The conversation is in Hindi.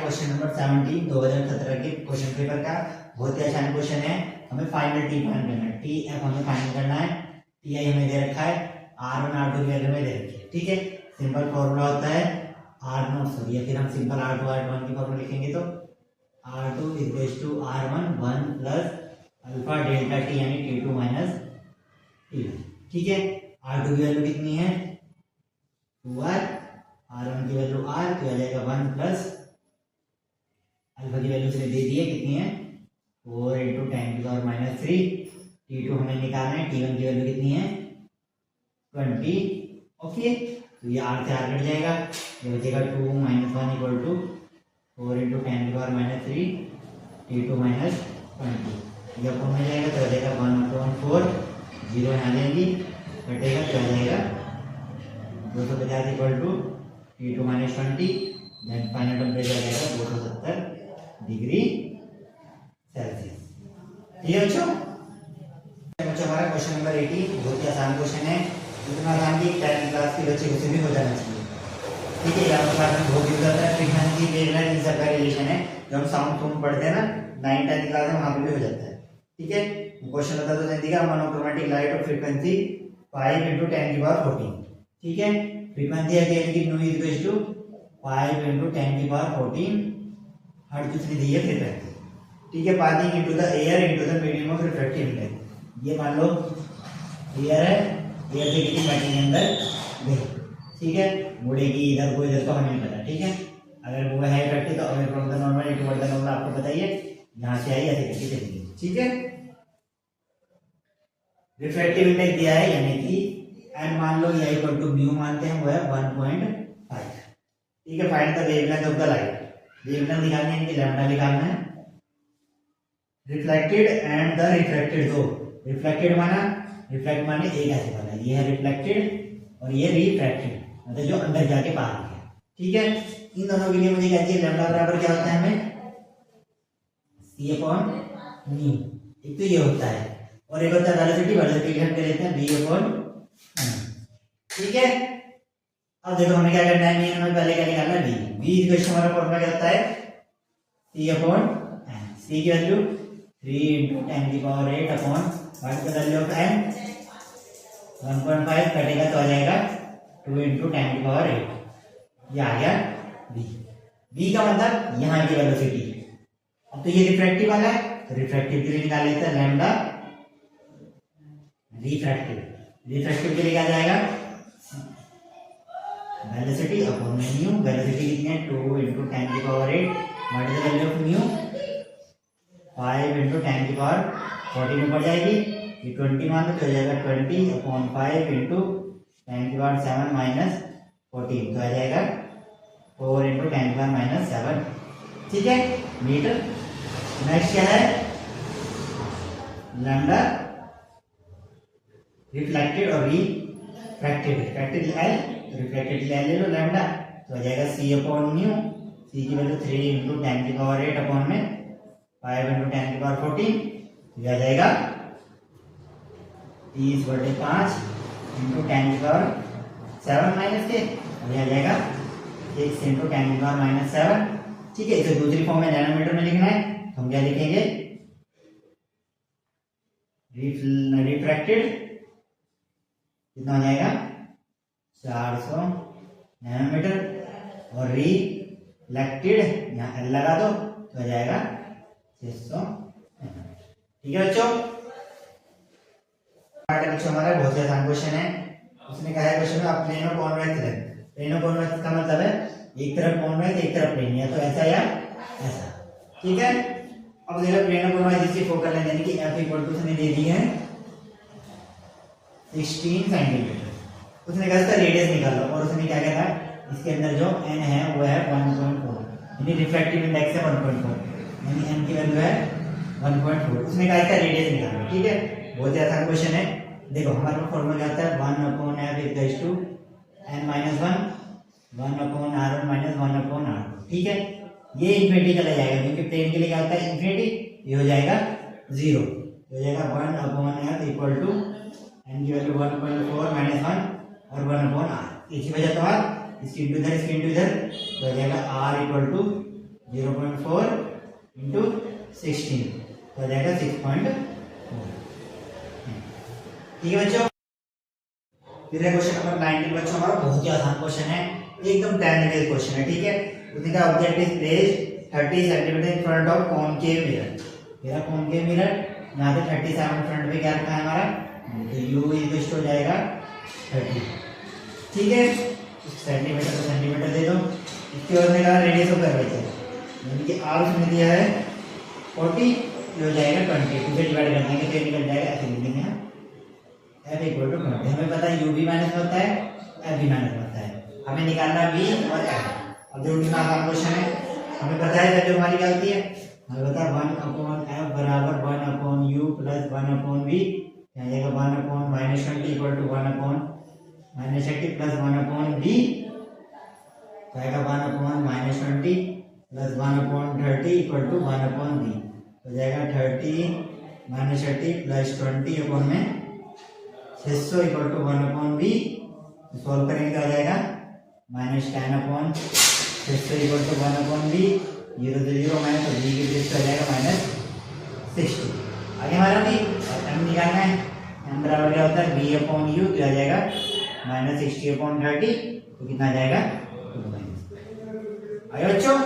क्वेश्चन नंबर 17 2017 के क्वेश्चन पेपर का। बहुत ही आसान क्वेश्चन है। हमें फाइनल टी फाइंड करना है, टी एफ हमें फाइंड करना है। टी आई हमें दे रखा है, R1 R2 की वैल्यू हमें दे रखी है। ठीक है, सिंपल फॉर्मूला होता है R0 सॉरी, या फिर हम सिंपल R2 R1 की फॉर्मूला लिखेंगे तो R2 equals to R1 1 plus alpha delta T यानी T2 माइनस T1। ठीक है, R2 की वैल्यू कितनी है 2R, R1 की वैल्यू R, तो आ जाएगा 1 प्लस अल्फा की वैल्यू उसने दे दी है कितनी है 4 इंटू 10 की पावर माइनस 3। T2 हमें निकालना है, T1 की वैल्यू कितनी है 20। ओके, तो ये R से R कट जाएगा, ये बचेगा 2 माइनस 1 इक्वल टू 4 इंटू 10 की पावर माइनस 3 T2 माइनस 20। ये अपॉन में जाएगा तो आ जाएगा 1/4, 0 यहाँ लेंगी कटेगा तो आ जाएगा 250 equal to T2 minus 20। Then final temperature आ जाएगा 270 डिग्री सेल्सियस। ठीक है बच्चों, हमारा क्वेश्चन नंबर 18 बहुत ही आसान क्वेश्चन है, इतना आसान कि 10th क्लास के बच्चे उसे भी हो जाना चाहिए। ठीक है, यहाँ पर बहुत यूज होता है फ्रीक्वेंसी वेवलेंथ, इन सबका रिलेशन है जो हम साउंड टोन पढ़ते हैं ना 9th 10th क्लास में, वहां पे भी हो जाता है। ठीक है, क्वेश्चन बता दो जल्दी का, monochromatic light of frequency 5 into 10 की पावर 14। ठीक है, फ्रीक्वेंसी है कि nu is equal to 5 into 10 की पावर 14 हर्ट्ज उसने दी है फ्रीक्वेंसी। ठीक है, passing into the air into the medium of refractive index. ये मान लो एयर है, एयर से कितनी पार्टिकल अंदर गई। ठीक है, मुड़ेगी इधर को इधर को हमें नहीं पता। ठीक है, अगर वो है रिफ्रैक्टिव तो away from the normal into the normal आपको बताइए, यहां से आई ऐसे करके चली गई। ठीक है, रिफ्रैक्टिव इंडेक्स दिया है यानी कि एन मान लो ये इक्वल टू म्यू मानते हैं, वो है 1.5। ठीक है, find the wavelength of the light. Wavelength निकालनी है, इनकी लैम्डा निकालना है। रिफ्लेक्टेड एंड द रिफ्रैक्टेड, दो रिफ्लेक्टेड माना, रिफ्लेक्ट माने एक ऐसे बना, ये है रिफ्लेक्टेड और ये रिफ्रैक्टेड, मतलब जो अंदर जाके बाहर गया। ठीक है, इन दोनों के लिए मुझे क्या चाहिए, लैम्डा बराबर क्या होता है हमें c अपॉन म्यू। एक तो ये होता है और एक होता है वेलोसिटी, वेलोसिटी हम ले लेते हैं v अपॉन। ठीक है, अब देखो हमें क्या करना है, हमें पहले क्या निकालना है v। v इक्वल टू हमारा फॉर्मूला क्या होता है c अपॉन n। c की वैल्यू 3 इंटू 10 की power 8 upon what the value of n 1.5 कटेगा तो आ जाएगा 2 इंटू 10 की पावर 8। ये आ गया v। v का मतलब यहाँ की वेलोसिटी। अब तो ये रिफ्रैक्टिव वाला है तो रिफ्रैक्टिव के लिए निकाल लेते हैं लैम्डा रिफ्रैक्टिव। रिफ्रैक्टिव के लिए क्या जाएगा वेलोसिटी अपॉन म्यू। वेलोसिटी कितनी है 2 इंटू 10 की power 8 what is the value of mu 5 into 10 की पावर 40 में पड़ जाएगी। ये 20 मान लो तो हो जाएगा 20 अपॉन 5 इंटू 10 की पावर 7 माइनस 14 तो आ जाएगा 4 इंटू 10 की पावर माइनस 7। ठीक है, मीटर। नेक्स्ट क्या है लैम्डा रिफ्लेक्टेड और refracted. Refracted L, reflected L ले लो लैम्डा तो आ जाएगा c अपॉन म्यू। c की वैल्यू 3 इंटू 10 की पावर 8 अपॉन में 5 इंटू 10 की पावर 14 तो आ जाएगा 30/5 इंटू 10 की पावर 7 माइनस के, और यह आ जाएगा 6 इंटू 10 की पावर माइनस 7। ठीक है, इसे दूसरी फॉर्म में नैनोमीटर में लिखना है तो हम क्या लिखेंगे रिफ्रैक्टेड कितना हो जाएगा 400 नैनोमीटर और रिफ्लेक्टेड यहाँ एल लगा दो तो आ जाएगा 600। ठीक है बच्चों, बच्चों हमारा बहुत ही आसान क्वेश्चन है। उसने कहा है क्वेश्चन में आप प्लेन और कॉन्वेक्स लें। प्लेन और कॉन्वेक्स का मतलब है एक तरफ कॉन्वेक्स एक तरफ प्लेन, या तो ऐसा या ऐसा। ठीक है, अब देखो प्लेन और कॉन्वेक्स जिसकी फोकल लेंथ यानी कि f इक्वल टू उसने दे दी है 16 सेंटीमीटर। उसने कहा इसका रेडियस निकालो और उसने क्या कहा इसके अंदर जो n है वो है 1.4 यानी रिफ्रैक्टिव इंडेक्स है 1.4 यानी n की वैल्यू है 1.4। उसने कहा इसका रेडियस निकालो। ठीक है, बहुत ही आसान क्वेश्चन है। देखो हमारे पास फॉर्मूला आता है 1/f equals to n minus 1 1/r1 minus 1/r2। ठीक है, ये इन्फिनिटी चला जाएगा क्योंकि प्लेन के लिए क्या होता है इन्फिनिटी, ये हो जाएगा 0, हो जाएगा 1/f इक्वल टू n की वैल्यू 1.4 माइनस 1 और 1/r। इसी वजह तो इसकी इंटू इधर इसकी इंटू इधर तो हो जाएगा r इक्वल टू 0.4 इंटू 16 तो आ जाएगा 6.4। ठीक है बच्चों। फिर है क्वेश्चन नंबर 19 बच्चों, हमारा बहुत ही आसान क्वेश्चन है, एकदम टेक्निकल क्वेश्चन है। ठीक है, उसने कहा object is placed 30 centimetre in front of concave mirror. मेरा कॉनकेव मिरर यहाँ पे 37 फ्रंट पे क्या रखा है हमारा, तो u इक्वल हो जाएगा 30। ठीक है, सेंटीमीटर तो सेंटीमीटर दे दो। इसके बाद में कहा रेडियस ऑफ कर्वेचर, यानी कि r उसने दिया है 40, ये हो जाएगा 20, टू से डिवाइड कर देंगे तो निकल जाएगा, ऐसे लिख देंगे f इक्वल टू 20। हमें पता है u भी माइनस होता है, f भी माइनस होता है, हमें निकालना v और f। अब जो उतना आसान क्वेश्चन है, हमें पता है वैल्यू हमारी क्या होती है, हमें पता है 1/f बराबर 1/u प्लस 1/v, यहाँ जाएगा 1/-20 इक्वल टू 1/-30 प्लस 1/v, जाएगा 1/-20 प्लस 1/30 इक्वल टू 1/v, तो जाएगा 30 - 30 plus 20/600 equal to 1/v। Solve करेंगे तो आ जाएगा -10/600 इक्वल टू 1/v, 0 से 0 माइनस, तो v की प्लेस आ जाएगा -60। आगे हमारा भी m निकालना है, m बराबर क्या होता है v/u, तो आ जाएगा -60/30, तो कितना आ जाएगा 2। आगे बच्चों